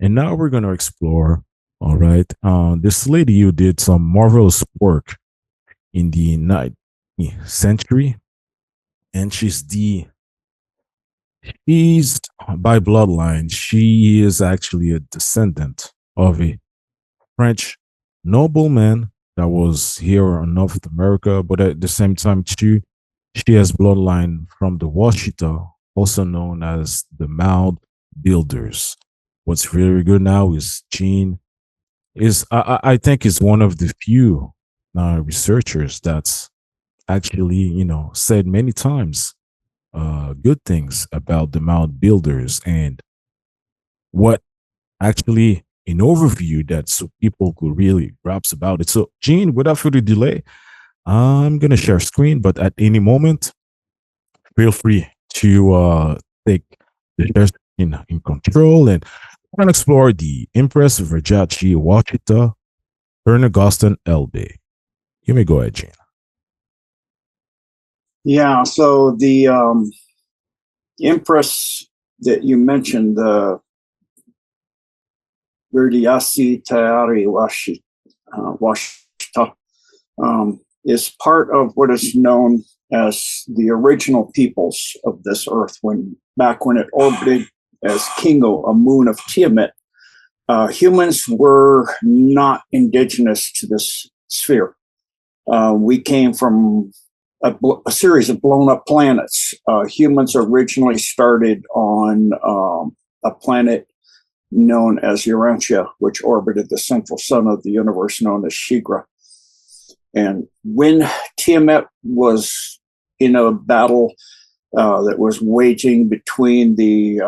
And now we're going to explore, all right, this lady who did some marvelous work in the 19th century. And she's by bloodline, she is actually a descendant of a French nobleman that was here in North America, but at the same time, too, she has bloodline from the Washita, also known as the Mound builders. What's very good now is Gene is I think is one of the few researchers that's actually said many times good things about the Mound builders and what actually an overview that so people could really grasp about it. So, Gene, without further delay, I'm gonna share screen, but at any moment, feel free to take the share screen in control, and we're gonna explore the Empress Verdiacee Washita Ernegostan Elbe. You may go ahead, Gene. Yeah, so the Empress that you mentioned, the Verdiacee Taari Washita, is part of what is known as the original peoples of this earth. Back when it orbited as Kingo, a moon of Tiamat, humans were not indigenous to this sphere. We came from a series of blown up planets. Humans originally started on a planet known as Urantia, which orbited the central sun of the universe known as Shigra. And when Tiamat was in a battle that was waging between the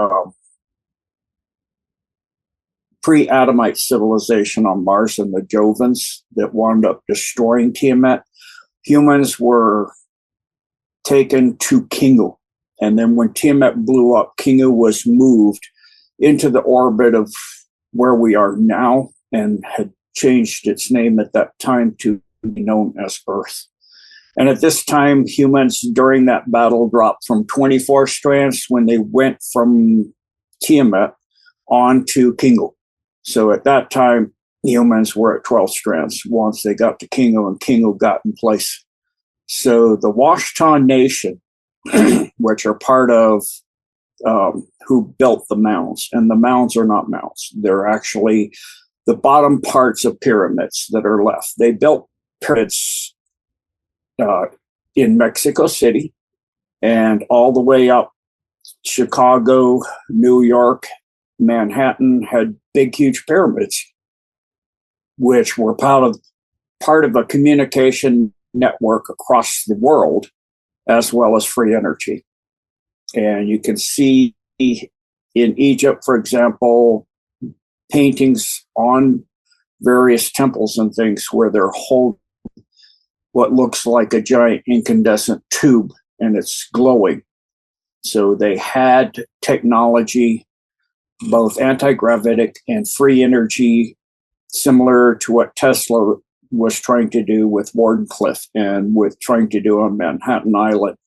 pre-Adamite civilization on Mars and the Jovans that wound up destroying Tiamat, humans were taken to Kingu. And then when Tiamat blew up, Kingu was moved into the orbit of where we are now and had changed its name at that time to be known as Earth. And at this time, humans during that battle dropped from 24 strands when they went from Tiamat on to Kingu. So at that time, humans were at 12 strands once they got to Kingu and Kingu got in place. So the Washitaw Nation, which are part of who built the mounds, and the mounds are not mounds. They're actually the bottom parts of pyramids that are left. They built pyramids in Mexico City and all the way up Chicago, New York, Manhattan had big, huge pyramids, which were part of a communication network across the world, as well as free energy. And you can see in Egypt, for example, paintings on various temples and things where they're holding what looks like a giant incandescent tube and it's glowing. So they had technology, both anti-gravitic and free energy, similar to what Tesla was trying to do with Wardenclyffe and with trying to do on Manhattan Island.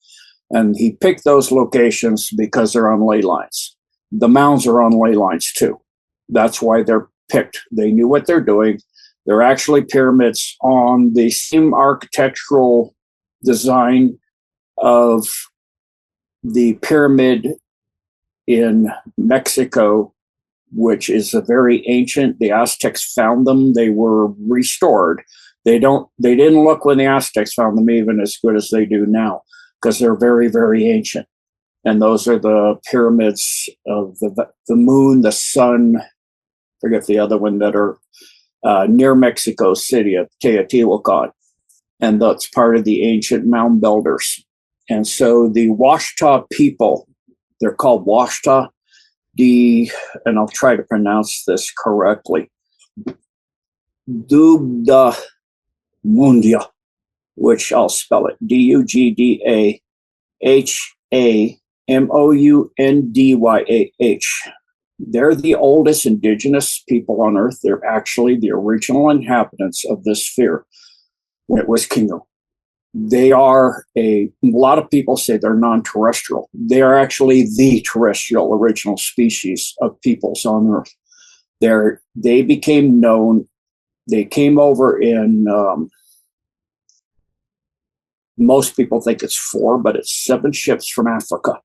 And he picked those locations because they're on ley lines. The mounds are on ley lines too. That's why they're picked. They knew what they're doing. They're actually pyramids on the same architectural design of the pyramid in Mexico, which is a very ancient. The Aztecs found them. They were restored. They didn't look when the Aztecs found them even as good as they do now, because they're very, very ancient. And those are the pyramids of the moon, the sun, forget the other one, that are near Mexico City at Teotihuacan. And that's part of the ancient mound builders. And so the Washita people, they're called Washita, and I'll try to pronounce this correctly, Dugda Mundia, which I'll spell it, Dugdahamoundyah. They're the oldest indigenous people on Earth. They're actually the original inhabitants of this sphere. It was Kingu. They are a lot of people say they're non-terrestrial. They are actually the terrestrial original species of peoples on Earth. They became known. They came over in, most people think it's 4, but it's 7 ships from Africa,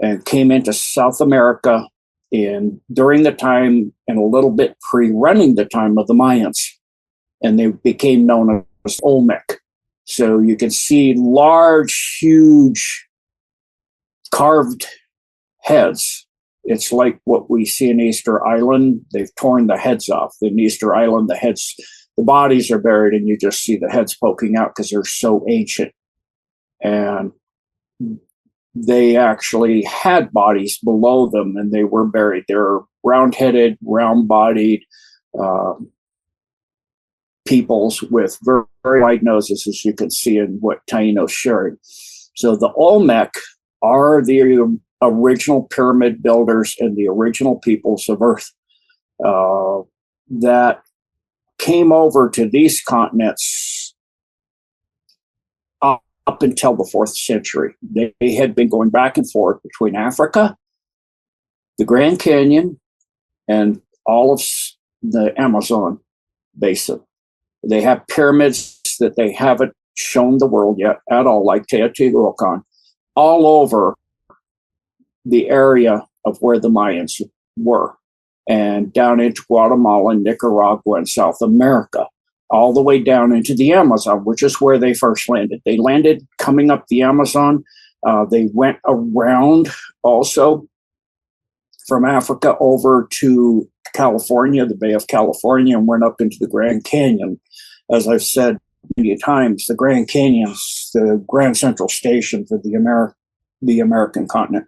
and came into South America during the time and a little bit pre-running the time of the Mayans. And they became known as Olmec. So you can see large, huge carved heads. It's like what we see in Easter Island. They've torn the heads off. In Easter Island, the bodies are buried and you just see the heads poking out because they're so ancient. And they actually had bodies below them and they were buried. They're round-headed, round-bodied peoples with very, very wide noses, as you can see in what Taino's sharing. So the Olmec are the original pyramid builders and the original peoples of Earth that came over to these continents up until the 4th century. They had been going back and forth between Africa, the Grand Canyon, and all of the Amazon basin. They have pyramids that they haven't shown the world yet at all, like Teotihuacan, all over the area of where the Mayans were, and down into Guatemala, Nicaragua, and South America, all the way down into the Amazon, which is where they first landed. They landed coming up the Amazon. They went around also from Africa over to California, the Bay of California, and went up into the Grand Canyon. As I've said many times, the Grand Canyon's the Grand Central Station for the American continent.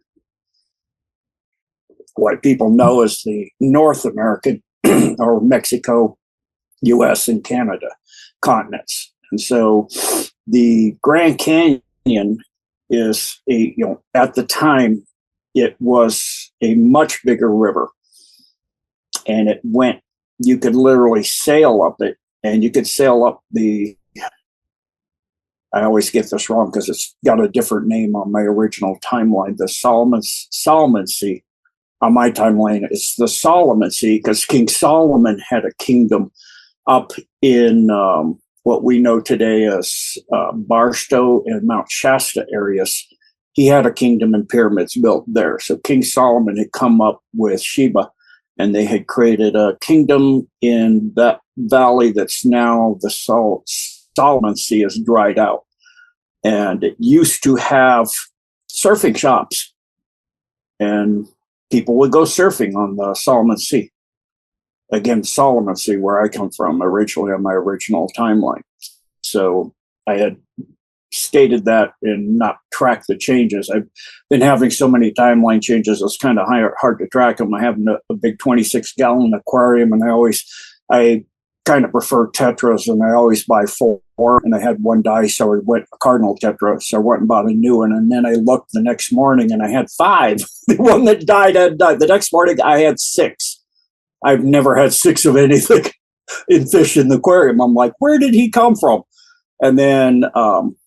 What people know as the North American or Mexico, US, and Canada continents. And so the Grand Canyon is at the time, it was a much bigger river. And you could literally sail up it, and you could sail up I always get this wrong because it's got a different name on my original timeline, the Solomon Sea. On my timeline, it's the Solomon Sea because King Solomon had a kingdom up in what we know today as Barstow and Mount Shasta areas. He had a kingdom and pyramids built there. So King Solomon had come up with Sheba, and they had created a kingdom in that valley that's now the Solomon Sea is dried out. And it used to have surfing shops, and people would go surfing on the Solomon Sea. Again, Solomon Sea, where I come from originally on my original timeline. So I had stated that and not track the changes. I've been having so many timeline changes, it's kind of hard to track them. I have a big 26-gallon aquarium, and I kind of prefer tetras, and I always buy 4, and I had 1 die, so I went a cardinal tetra, so I went and bought a new one, and then I looked the next morning, and I had 5. The one that died had died. The next morning, I had 6. I've never had 6 of anything in fish in the aquarium. I'm like, where did he come from? And then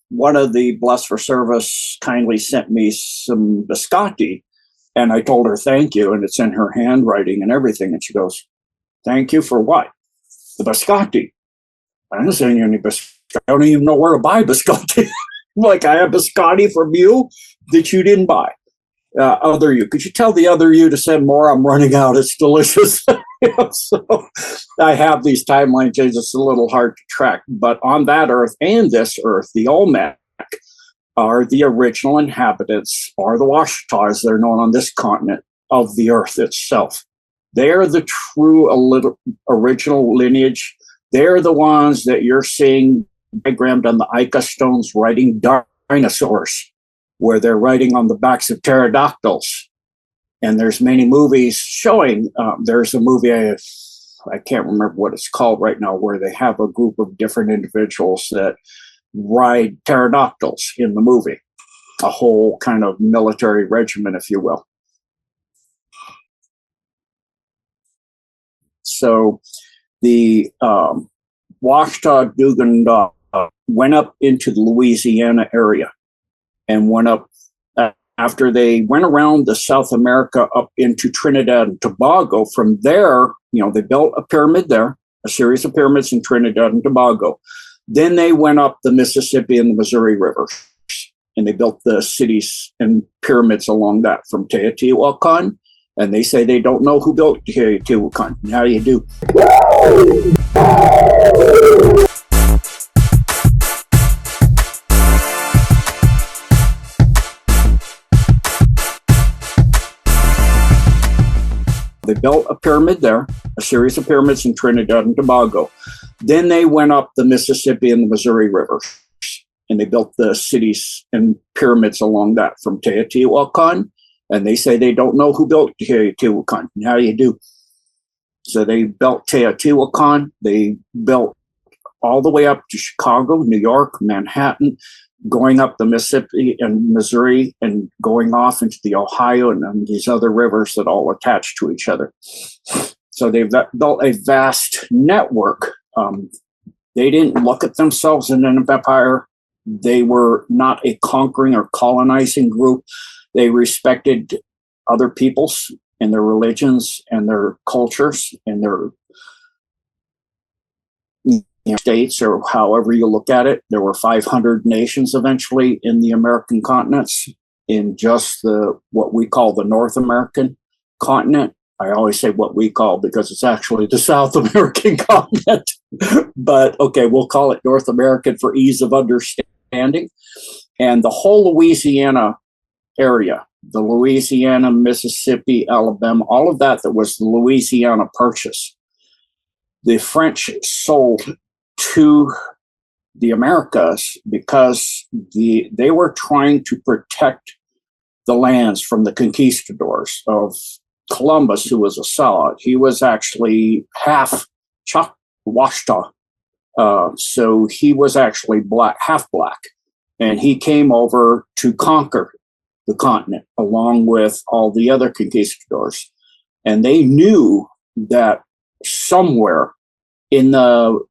one of the Blessed for Service kindly sent me some biscotti, and I told her thank you, and it's in her handwriting and everything. And she goes, thank you for what? The biscotti. I didn't send you any biscotti. I don't even know where to buy biscotti. Like, I have biscotti from you that you didn't buy. Other you. Could you tell the other you to send more? I'm running out. It's delicious. So I have these timeline changes. It's a little hard to track. But on that earth and this earth, the Olmec are the original inhabitants, or the Washita, as they're known on this continent, of the earth itself. They're the true original lineage. They're the ones that you're seeing diagrammed on the Ica stones writing dinosaurs, where they're writing on the backs of pterodactyls. And there's many movies showing, there's a movie, I can't remember what it's called right now, where they have a group of different individuals that ride pterodactyls in the movie, a whole kind of military regiment, if you will. So the Washita Dugan went up into the Louisiana area and went up after they went around the South America up into Trinidad and Tobago. From there, they built a pyramid there, a series of pyramids in Trinidad and Tobago. Then they went up the Mississippi and the Missouri rivers, and they built the cities and pyramids along that from Teotihuacan. And they say they don't know who built Teotihuacan. How do you do? They built a pyramid there, a series of pyramids in Trinidad and Tobago. Then they went up the Mississippi and the Missouri rivers, and they built the cities and pyramids along that from Teotihuacan. And they say they don't know who built Teotihuacan. How do you do? So they built Teotihuacan. They built all the way up to Chicago, New York, Manhattan, going up the Mississippi and Missouri and going off into the Ohio and these other rivers that all attach to each other. So they've built a vast network. They didn't look at themselves as an empire. They were not a conquering or colonizing group. They respected other peoples and their religions and their cultures and their states, or however you look at it. There were 500 nations eventually in the American continents, in just what we call the North American continent. I always say what we call because it's actually the South American continent. But okay, we'll call it North American for ease of understanding. And the whole Louisiana area, the Louisiana, Mississippi, Alabama, all of that was the Louisiana Purchase. The French sold to the Americas because they were trying to protect the lands from the conquistadors of Columbus, who was a sellout. He was actually half Washita. So he was actually half black. And he came over to conquer the continent along with all the other conquistadors. And they knew that somewhere in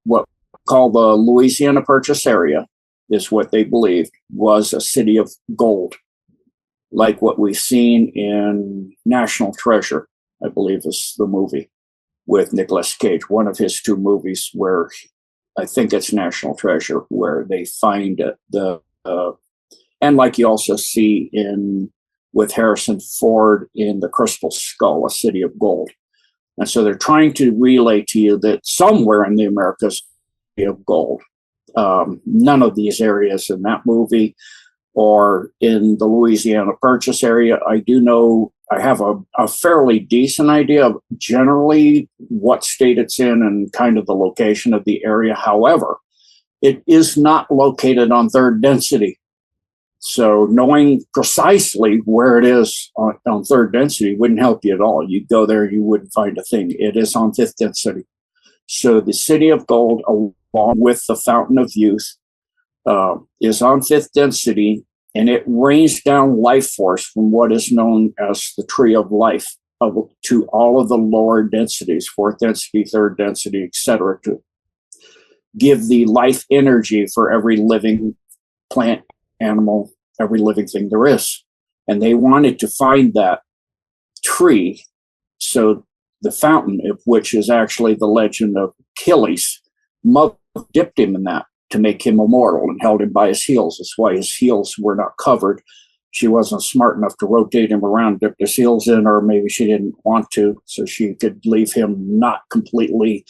what called the Louisiana Purchase area is what they believed was a city of gold, like what we've seen in National Treasure, I believe is the movie with Nicolas Cage, one of his two movies where I think it's National Treasure, where they find and like you also see with Harrison Ford in The Crystal Skull, a city of gold. And so they're trying to relay to you that somewhere in the Americas of gold. None of these areas in that movie or in the Louisiana Purchase area. I do know, I have a fairly decent idea of generally what state it's in and kind of the location of the area. However, it is not located on third density. So knowing precisely where it is on third density wouldn't help you at all. You'd go there, you wouldn't find a thing. It is on fifth density. So the City of Gold, along with the Fountain of Youth, is on fifth density, and it rains down life force from what is known as the Tree of Life to all of the lower densities, fourth density, third density, etc., to give the life energy for every living plant, animal, every living thing there is. And they wanted to find that tree. So the fountain, which is actually the legend of Achilles, mother dipped him in that to make him immortal and held him by his heels. That's why his heels were not covered. She wasn't smart enough to rotate him around, dip his heels in, or maybe she didn't want to, so she could leave him not completely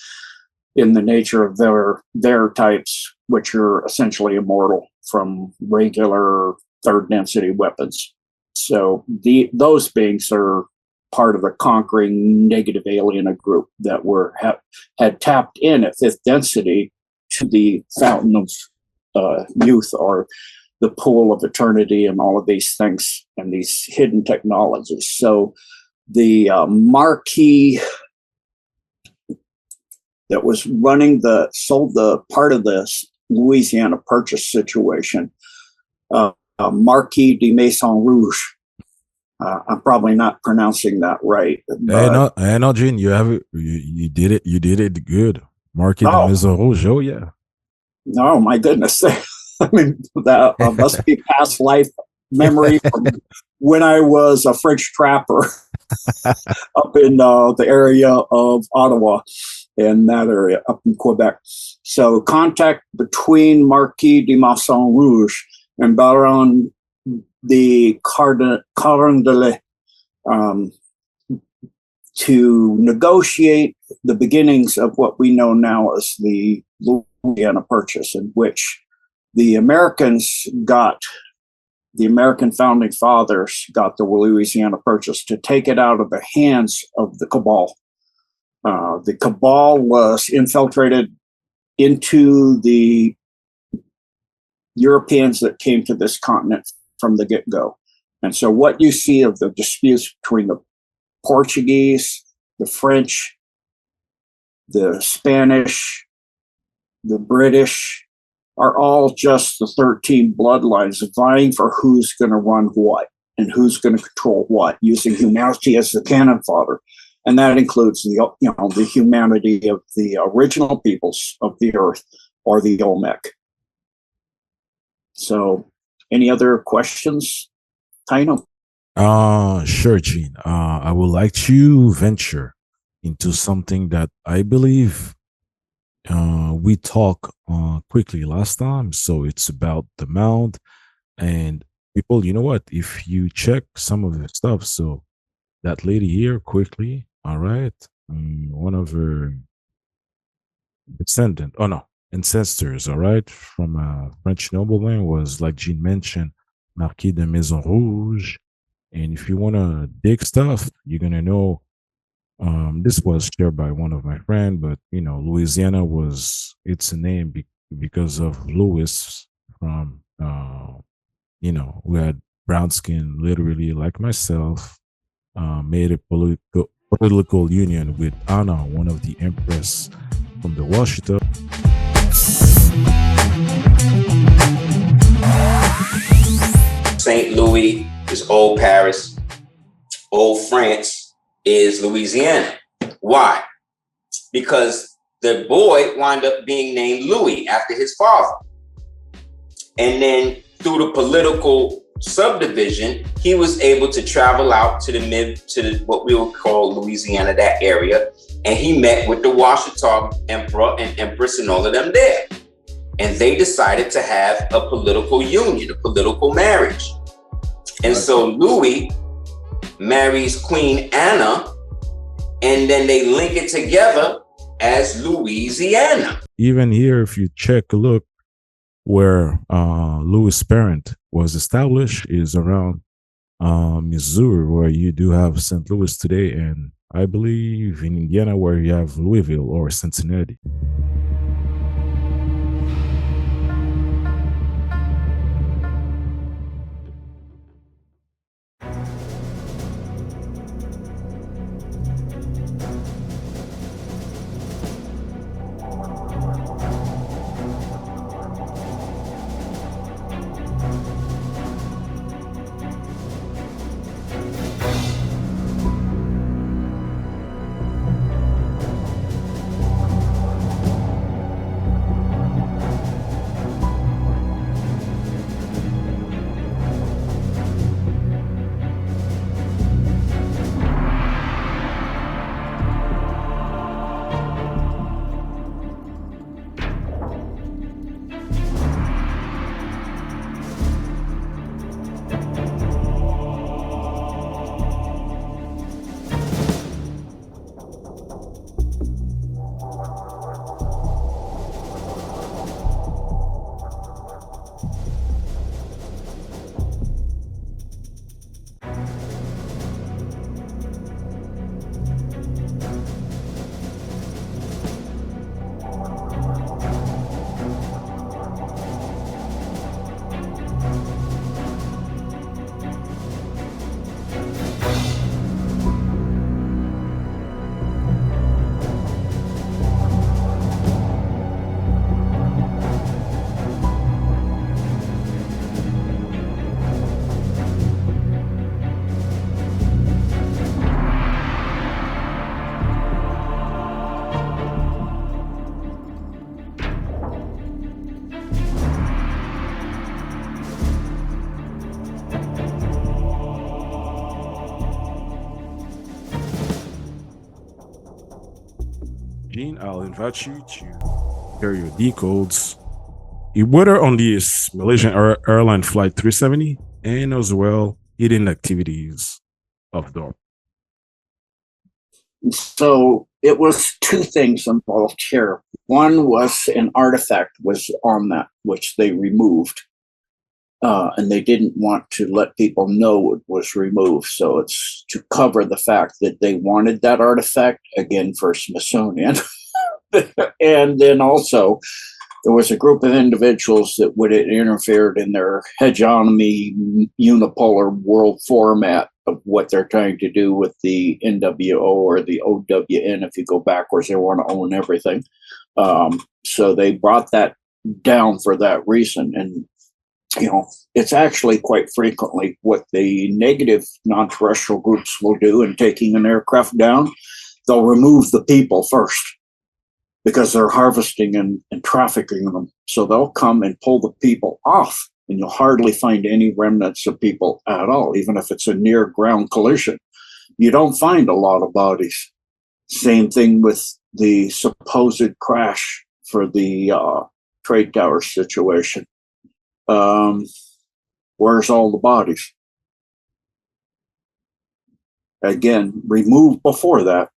in the nature of their types, which are essentially immortal from regular third density weapons. So those beings are part of a conquering negative alien group that had tapped in at fifth density to the fountain of youth, or the pool of eternity, and all of these things and these hidden technologies. So the marquee that was sold the part of this Louisiana Purchase situation, Marquis de Maison Rouge. I'm probably not pronouncing that right. No, Gene, you have it. You did it. You did it good. Marquis de Maison Rouge. Oh yeah. Oh my goodness. I mean, that must be past life memory from when I was a French trapper up in the area of Ottawa, in that area up in Quebec. So contact between Marquis de Masson Rouge and Baron de Carondelet to negotiate the beginnings of what we know now as the Louisiana Purchase, in which the American founding fathers got the Louisiana Purchase to take it out of the hands of the cabal. The cabal was infiltrated into the Europeans that came to this continent from the get-go. And so what you see of the disputes between the Portuguese, the French, the Spanish, the British are all just the 13 bloodlines vying for who's going to run what and who's going to control what, using humanity as the cannon fodder. And that includes the humanity of the original peoples of the earth, or the Olmec. So, any other questions, Taino? Sure, Gene. I would like to venture into something that I believe we talked quickly last time. So it's about the Mound. And people, you know what? If you check some of the stuff, so that lady here, quickly, all right, one of her ancestors, all right, from a French nobleman was, like Jean mentioned, Marquis de Maison Rouge. And if you want to dig stuff, you're going to know this was shared by one of my friends, but Louisiana it's a name because of Louis from, who had brown skin, literally like myself, made a political union with Anna, one of the empress from the Washita. St. Louis is old Paris, old France is Louisiana. Why? Because the boy wound up being named Louis after his father. And then through the political subdivision, he was able to travel out to what we would call Louisiana, that area. And he met with the Washita emperor and empress and all of them there. And they decided to have a political union, a political marriage. And so Louis marries Queen Anna, and then they link it together as Louisiana. Even here, if you check a look where Louis' parent was established, is around Missouri, where you do have St. Louis today, and I believe in Indiana, where you have Louisville or Cincinnati. Gene, I'll invite you to share your decodes. Whether on this Malaysian airline flight 370 and as well hidden activities of the. So it was two things involved here. One was an artifact was on that, which they removed. And they didn't want to let people know it was removed. So it's to cover the fact that they wanted that artifact, again, for Smithsonian. And then also, there was a group of individuals that would have interfered in their hegemony unipolar world format of what they're trying to do with the NWO or the OWN. If you go backwards, they want to own everything. So they brought that down for that reason. And, you know, it's actually quite frequently what the negative non-terrestrial groups will do in taking an aircraft down. They'll remove the people first, because they're harvesting and trafficking them. So they'll come and pull the people off, and you'll hardly find any remnants of people at all, even if it's a near ground collision. You don't find a lot of bodies. Same thing with the supposed crash for the trade tower situation. Where's all the bodies? Again, removed before that.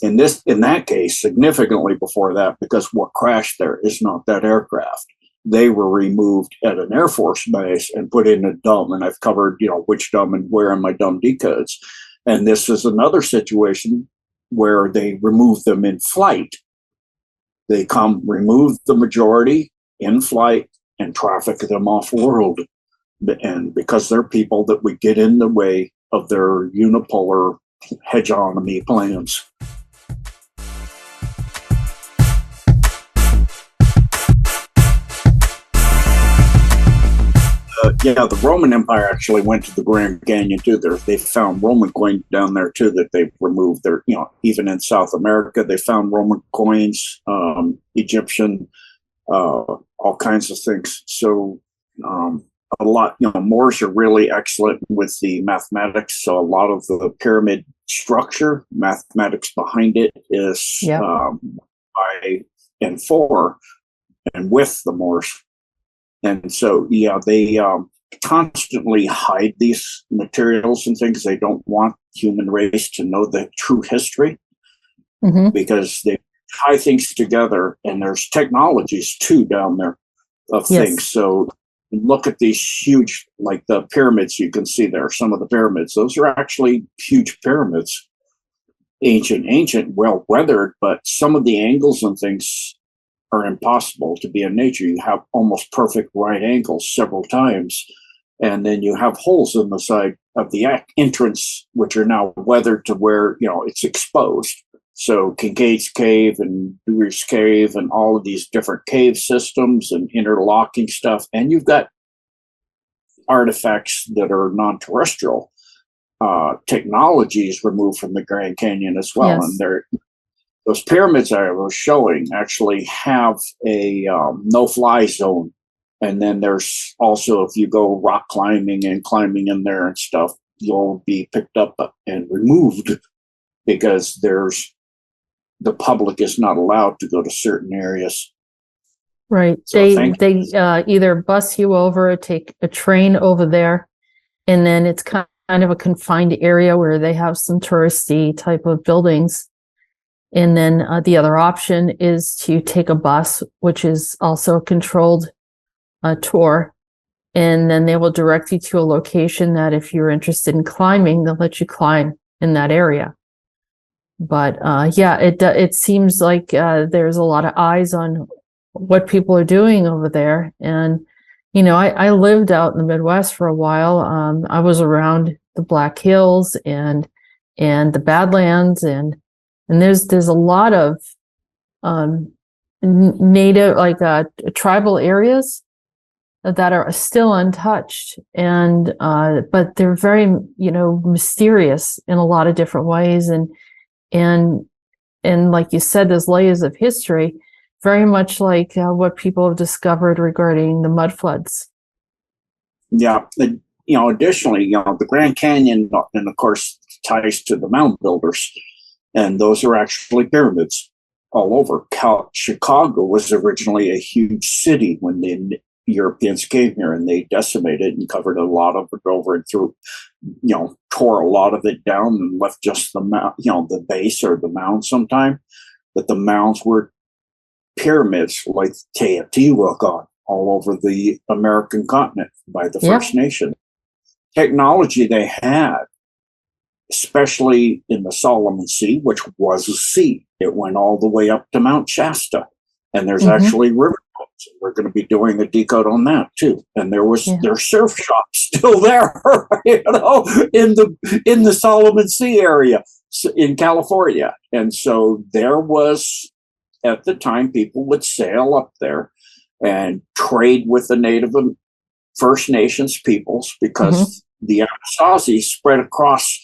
In that case, significantly before that, because what crashed there is not that aircraft. They were removed at an Air Force base and put in a dump. And I've covered, you know, which dump and where in my dump decodes. And this is another situation where they remove them in flight. They come remove the majority in flight and traffic them off world. And because they're people that would get in the way of their unipolar hegemony plans. Yeah, the Roman Empire actually went to the Grand Canyon too. They found Roman coins down there too that they removed. There, you know, even in South America, they found Roman coins, Egyptian, all kinds of things. So a lot, you know, Moors are really excellent with the mathematics. So a lot of the pyramid structure, mathematics behind it is by and for and with the Moors. And so, yeah, they constantly hide these materials and things. They don't want human race to know the true history because they tie things together. And there's technologies too down there of things. So look at these huge, like the pyramids you can see there, some of the pyramids. Those are actually huge pyramids. Ancient, well weathered, but some of the angles and things are impossible to be in nature. You have almost perfect right angles several times, and then you have holes in the side of the entrance, which are now weathered to where, you know, it's exposed. So Kincaid's Cave and Dewar's Cave and all of these different cave systems and interlocking stuff, and you've got artifacts that are non-terrestrial technologies removed from the Grand Canyon as well. And those pyramids I was showing actually have a no-fly zone. And then there's also, if you go rock climbing and climbing in there and stuff, you'll be picked up and removed because the public is not allowed to go to certain areas. Right. So they either bus you over or take a train over there, and then it's kind of a confined area where they have some touristy type of buildings. And then the other option is to take a bus, which is also a controlled tour. And then they will direct you to a location that if you're interested in climbing, they'll let you climb in that area. But it seems like there's a lot of eyes on what people are doing over there. And, you know, I lived out in the Midwest for a while. I was around the Black Hills and the Badlands and there's a lot of native, like tribal areas that are still untouched, and but they're very, you know, mysterious in a lot of different ways, and like you said, there's layers of history, very much like what people have discovered regarding the mud floods. Yeah, you know, additionally, you know, the Grand Canyon, and of course, ties to the mound builders. And those are actually pyramids. all over. Chicago was originally a huge city when the Europeans came here, and they decimated and covered a lot of it over and through, tore a lot of it down and left just the the base or the mound sometime. But the mounds were pyramids like Teotihuacan all over the American continent by the First Nation. Technology they had, especially in the Solomon Sea, which was a sea. It went all the way up to Mount Shasta. And there's actually river boats. We're going to be doing a decode on that too. And there's surf shops still there, in the Solomon Sea area in California. And so there was, at the time, people would sail up there and trade with the Native and First Nations peoples, because the Anasazi spread across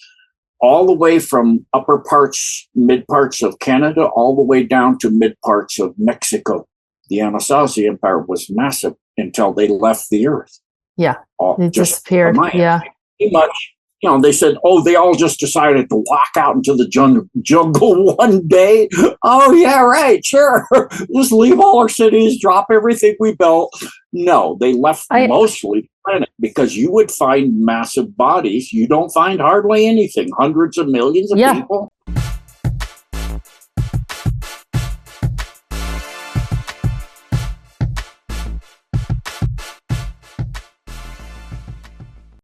all the way from upper parts, mid parts of Canada, all the way down to mid parts of Mexico. The Anasazi Empire was massive until they left the earth. Yeah, they disappeared. Yeah. Pretty much, they said, they all just decided to walk out into the jungle one day. Oh, yeah, right, sure. Just leave all our cities, drop everything we built. No, they left mostly the planet, because you would find massive bodies. You don't find hardly anything. Hundreds of millions of people.